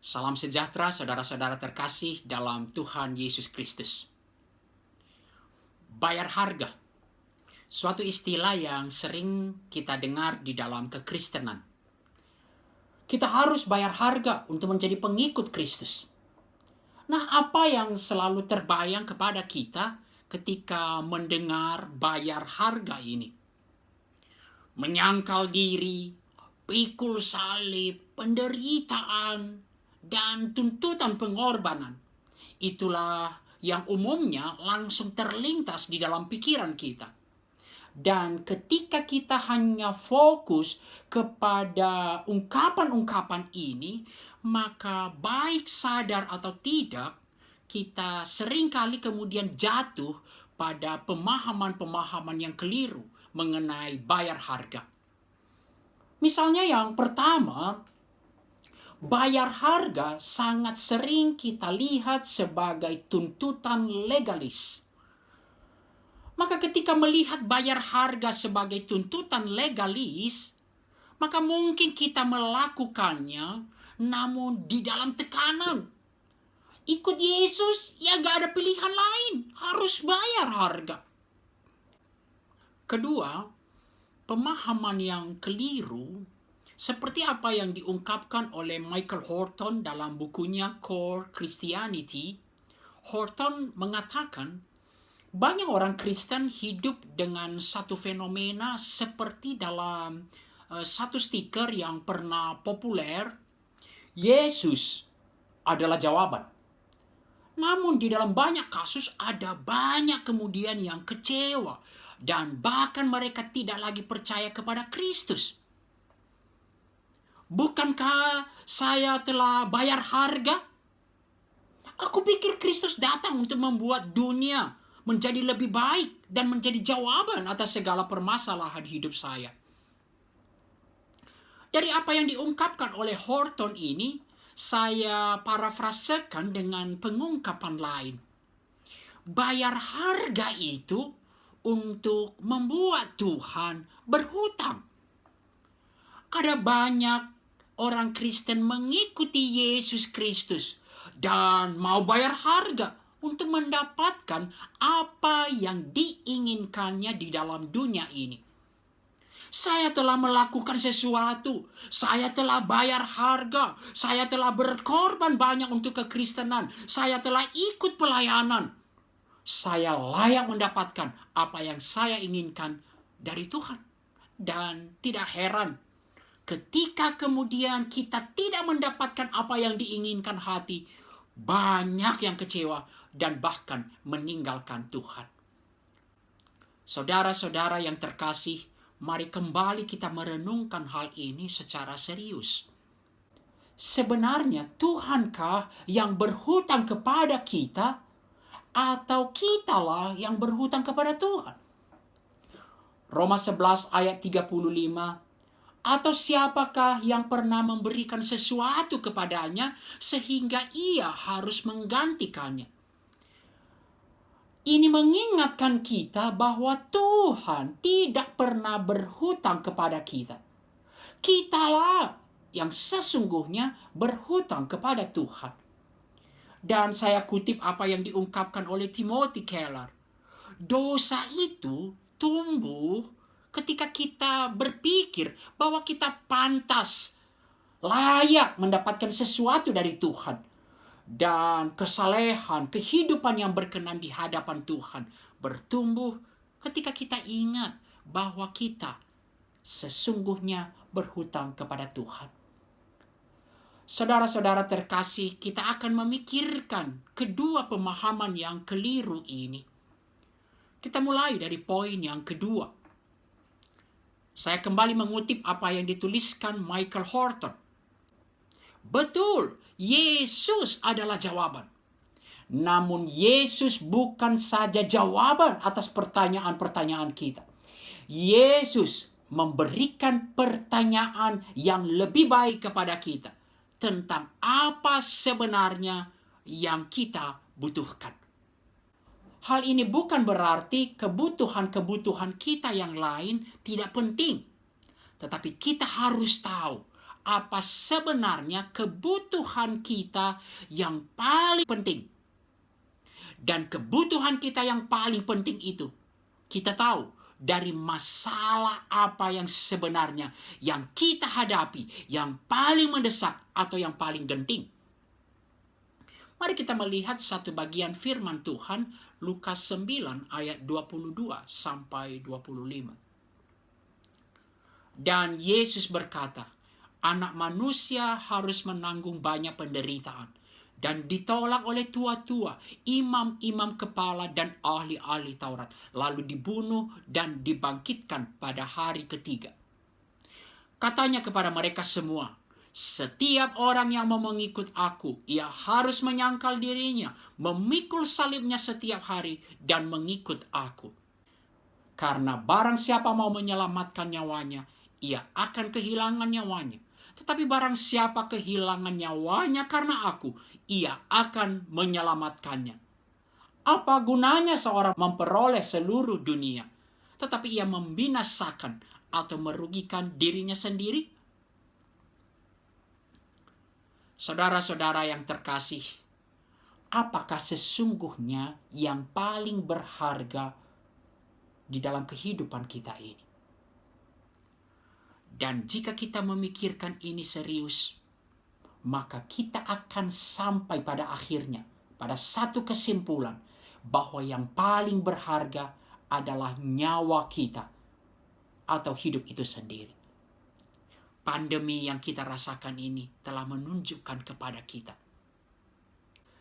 Salam sejahtera saudara-saudara terkasih dalam Tuhan Yesus Kristus. Bayar harga, suatu istilah yang sering kita dengar di dalam kekristenan. Kita harus bayar harga untuk menjadi pengikut Kristus. Nah, apa yang selalu terbayang kepada kita ketika mendengar bayar harga ini? Menyangkal diri, pikul salib, penderitaan, dan tuntutan pengorbanan. Itulah yang umumnya langsung terlintas di dalam pikiran kita. Dan ketika kita hanya fokus kepada ungkapan-ungkapan ini, maka baik sadar atau tidak, kita seringkali kemudian jatuh pada pemahaman-pemahaman yang keliru mengenai bayar harga. Misalnya yang pertama, bayar harga sangat sering kita lihat sebagai tuntutan legalis. Maka ketika melihat bayar harga sebagai tuntutan legalis, maka mungkin kita melakukannya namun di dalam tekanan. Ikut Yesus, ya gak ada pilihan lain, harus bayar harga. Kedua, pemahaman yang keliru seperti apa yang diungkapkan oleh Michael Horton dalam bukunya Core Christianity. Horton mengatakan, banyak orang Kristen hidup dengan satu fenomena seperti dalam satu stiker yang pernah populer, Yesus adalah jawaban. Namun di dalam banyak kasus ada banyak kemudian yang kecewa dan bahkan mereka tidak lagi percaya kepada Kristus. Bukankah saya telah bayar harga? Aku pikir Kristus datang untuk membuat dunia menjadi lebih baik dan menjadi jawaban atas segala permasalahan hidup saya. Dari apa yang diungkapkan oleh Horton ini, saya parafrasekan dengan pengungkapan lain. Bayar harga itu untuk membuat Tuhan berhutang. Ada banyak orang Kristen mengikuti Yesus Kristus dan mau bayar harga untuk mendapatkan apa yang diinginkannya di dalam dunia ini. Saya telah melakukan sesuatu, saya telah bayar harga, saya telah berkorban banyak untuk kekristenan, saya telah ikut pelayanan. Saya layak mendapatkan apa yang saya inginkan dari Tuhan. Dan tidak heran ketika kemudian kita tidak mendapatkan apa yang diinginkan hati, banyak yang kecewa dan bahkan meninggalkan Tuhan. Saudara-saudara yang terkasih, mari kembali kita merenungkan hal ini secara serius. Sebenarnya Tuhankah yang berhutang kepada kita atau kitalah yang berhutang kepada Tuhan? Roma 11 ayat 35, atau siapakah yang pernah memberikan sesuatu kepadanya sehingga ia harus menggantikannya? Ini mengingatkan kita bahwa Tuhan tidak pernah berhutang kepada kita. Kitalah yang sesungguhnya berhutang kepada Tuhan. Dan saya kutip apa yang diungkapkan oleh Timothy Keller. Dosa itu tumbuh ketika kita berpikir bahwa kita pantas, layak mendapatkan sesuatu dari Tuhan. Dan kesalehan, kehidupan yang berkenan di hadapan Tuhan bertumbuh ketika kita ingat bahwa kita sesungguhnya berhutang kepada Tuhan. Saudara-saudara terkasih, kita akan memikirkan kedua pemahaman yang keliru ini. Kita mulai dari poin yang kedua. Saya kembali mengutip apa yang dituliskan Michael Horton. Betul, Yesus adalah jawaban. Namun Yesus bukan saja jawaban atas pertanyaan-pertanyaan kita. Yesus memberikan pertanyaan yang lebih baik kepada kita tentang apa sebenarnya yang kita butuhkan. Hal ini bukan berarti kebutuhan-kebutuhan kita yang lain tidak penting. Tetapi kita harus tahu apa sebenarnya kebutuhan kita yang paling penting. Dan kebutuhan kita yang paling penting itu, kita tahu dari masalah apa yang sebenarnya yang kita hadapi, yang paling mendesak atau yang paling genting. Mari kita melihat satu bagian firman Tuhan, Lukas 9 ayat 22 sampai 25. Dan Yesus berkata, anak manusia harus menanggung banyak penderitaan dan ditolak oleh tua-tua, imam-imam kepala dan ahli-ahli Taurat, lalu dibunuh dan dibangkitkan pada hari ketiga. Katanya kepada mereka semua, setiap orang yang mau mengikut aku, ia harus menyangkal dirinya, memikul salibnya setiap hari dan mengikut aku. Karena barang siapa mau menyelamatkan nyawanya, ia akan kehilangan nyawanya. Tetapi barang siapa kehilangan nyawanya karena aku, ia akan menyelamatkannya. Apa gunanya seorang memperoleh seluruh dunia, tetapi ia membinasakan atau merugikan dirinya sendiri? Saudara-saudara yang terkasih, apakah sesungguhnya yang paling berharga di dalam kehidupan kita ini? Dan jika kita memikirkan ini serius, maka kita akan sampai pada akhirnya, pada satu kesimpulan, bahwa yang paling berharga adalah nyawa kita atau hidup itu sendiri. Pandemi yang kita rasakan ini telah menunjukkan kepada kita,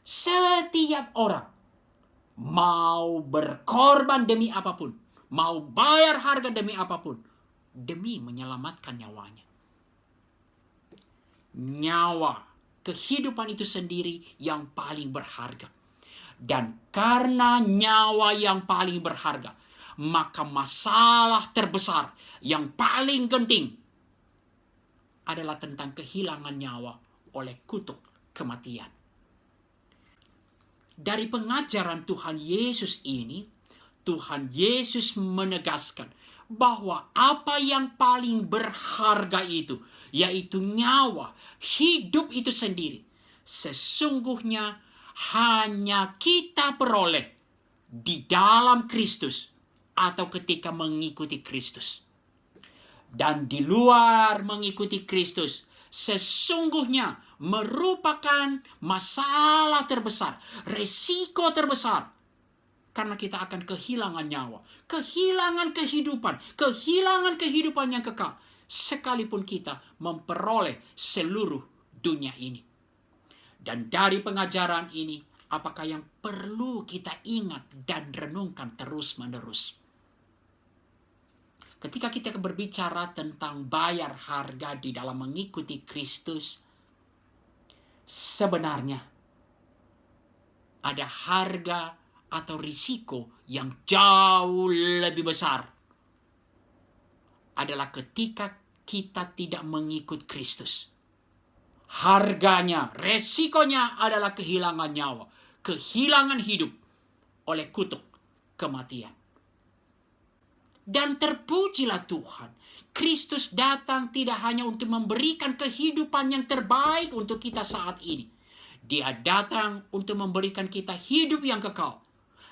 setiap orang mau berkorban demi apapun, mau bayar harga demi apapun, demi menyelamatkan nyawanya. Nyawa, kehidupan itu sendiri yang paling berharga. Dan karena nyawa yang paling berharga, maka masalah terbesar yang paling genting adalah tentang kehilangan nyawa oleh kutuk kematian. Dari pengajaran Tuhan Yesus ini, Tuhan Yesus menegaskan bahwa apa yang paling berharga itu, yaitu nyawa, hidup itu sendiri, sesungguhnya hanya kita peroleh di dalam Kristus atau ketika mengikuti Kristus. Dan di luar mengikuti Kristus, sesungguhnya merupakan masalah terbesar, resiko terbesar. Karena kita akan kehilangan nyawa, kehilangan kehidupan yang kekal, sekalipun kita memperoleh seluruh dunia ini. Dan dari pengajaran ini, apakah yang perlu kita ingat dan renungkan terus-menerus? Ketika kita berbicara tentang bayar harga di dalam mengikuti Kristus, sebenarnya ada harga atau risiko yang jauh lebih besar. Adalah ketika kita tidak mengikut Kristus. Harganya, resikonya adalah kehilangan nyawa, kehilangan hidup oleh kutuk kematian. Dan terpujilah Tuhan, Kristus datang tidak hanya untuk memberikan kehidupan yang terbaik untuk kita saat ini. Dia datang untuk memberikan kita hidup yang kekal.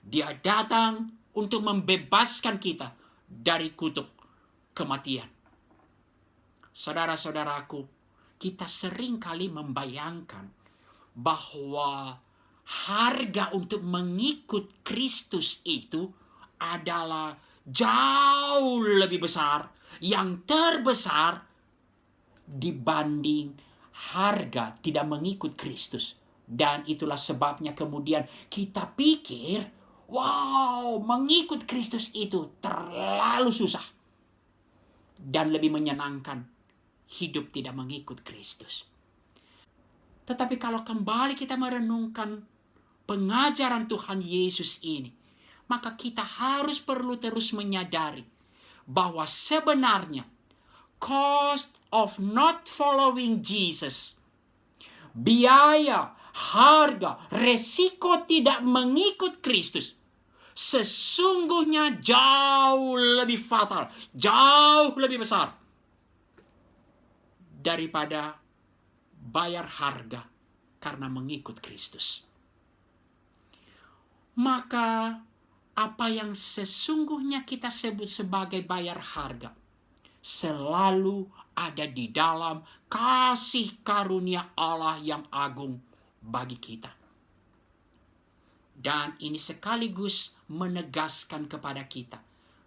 Dia datang untuk membebaskan kita dari kutuk kematian. Saudara-saudaraku, kita sering kali membayangkan bahwa harga untuk mengikut Kristus itu adalah jauh lebih besar, yang terbesar dibanding harga tidak mengikut Kristus. Dan itulah sebabnya kemudian kita pikir, wow, mengikut Kristus itu terlalu susah dan lebih menyenangkan hidup tidak mengikut Kristus. Tetapi kalau kembali kita merenungkan pengajaran Tuhan Yesus ini, maka kita harus perlu terus menyadari bahwa sebenarnya cost of not following Jesus, biaya, harga, resiko tidak mengikut Kristus, sesungguhnya jauh lebih fatal, jauh lebih besar daripada bayar harga karena mengikut Kristus. Maka apa yang sesungguhnya kita sebut sebagai bayar harga selalu ada di dalam kasih karunia Allah yang agung bagi kita. Dan ini sekaligus menegaskan kepada kita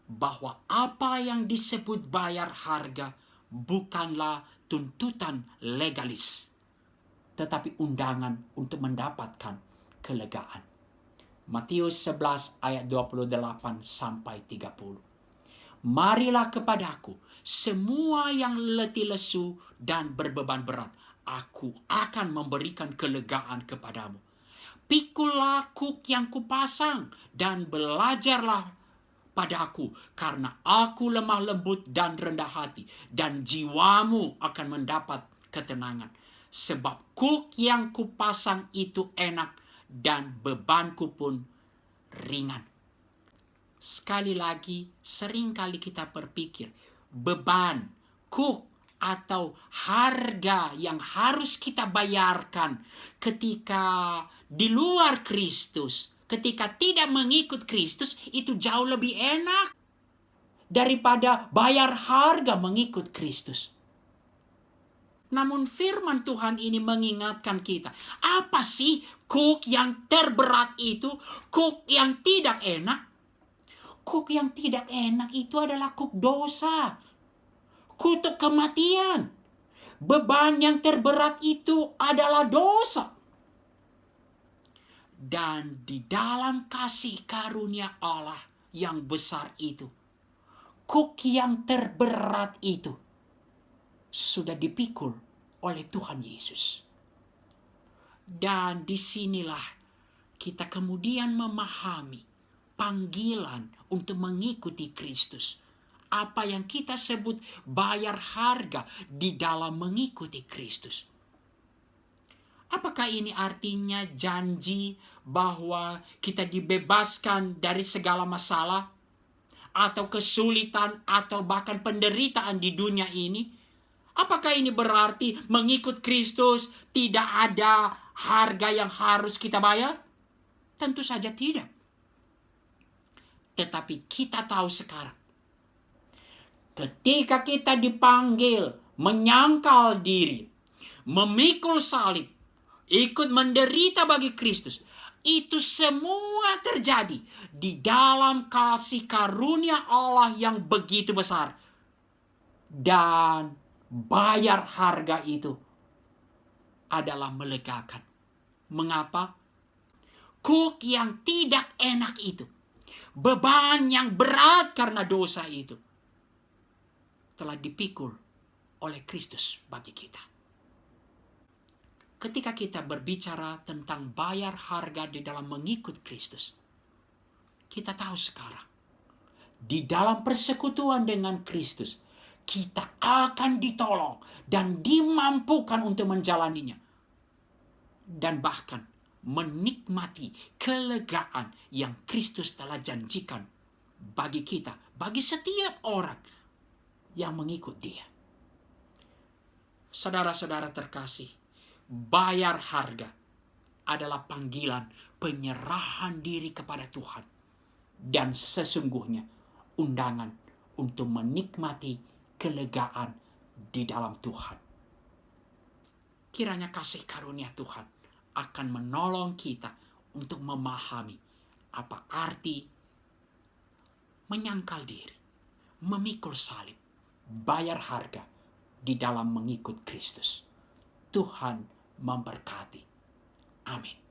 bahwa apa yang disebut bayar harga bukanlah tuntutan legalis, tetapi undangan untuk mendapatkan kelegaan. Matius 11 ayat 28 sampai 30. Marilah kepadaku semua yang letih lesu dan berbeban berat, aku akan memberikan kelegaan kepadamu. Pikulah kuk yang kupasang dan belajarlah padaku, karena aku lemah lembut dan rendah hati, dan jiwamu akan mendapat ketenangan. Sebab kuk yang kupasang itu enak dan bebanku pun ringan. Sekali lagi, seringkali kita berpikir beban, kuk, atau harga yang harus kita bayarkan ketika di luar Kristus, ketika tidak mengikut Kristus, itu jauh lebih enak daripada bayar harga mengikut Kristus. Namun firman Tuhan ini mengingatkan kita, apa sih kuk yang terberat itu? Kuk yang tidak enak? Kuk yang tidak enak itu adalah kuk dosa, kutuk kematian. Beban yang terberat itu adalah dosa. Dan di dalam kasih karunia Allah yang besar itu, kuk yang terberat itu sudah dipikul oleh Tuhan Yesus. Dan disinilah kita kemudian memahami panggilan untuk mengikuti Kristus. Apa yang kita sebut bayar harga di dalam mengikuti Kristus. Apakah ini artinya janji bahwa kita dibebaskan dari segala masalah atau kesulitan atau bahkan penderitaan di dunia ini? Apakah ini berarti mengikut Kristus tidak ada harga yang harus kita bayar? Tentu saja tidak. Tetapi kita tahu sekarang, ketika kita dipanggil menyangkal diri, memikul salib, ikut menderita bagi Kristus, itu semua terjadi di dalam kasih karunia Allah yang begitu besar. Dan bayar harga itu adalah melegakan. Mengapa? Kuk yang tidak enak itu, beban yang berat karena dosa itu, telah dipikul oleh Kristus bagi kita. Ketika kita berbicara tentang bayar harga di dalam mengikut Kristus, kita tahu sekarang, di dalam persekutuan dengan Kristus, kita akan ditolong dan dimampukan untuk menjalaninya. Dan bahkan menikmati kelegaan yang Kristus telah janjikan bagi kita, bagi setiap orang yang mengikut Dia. Saudara-saudara terkasih, bayar harga adalah panggilan penyerahan diri kepada Tuhan, dan sesungguhnya undangan untuk menikmati kelegaan di dalam Tuhan. Kiranya kasih karunia Tuhan akan menolong kita untuk memahami apa arti menyangkal diri, memikul salib, bayar harga di dalam mengikut Kristus. Tuhan memberkati. Amin.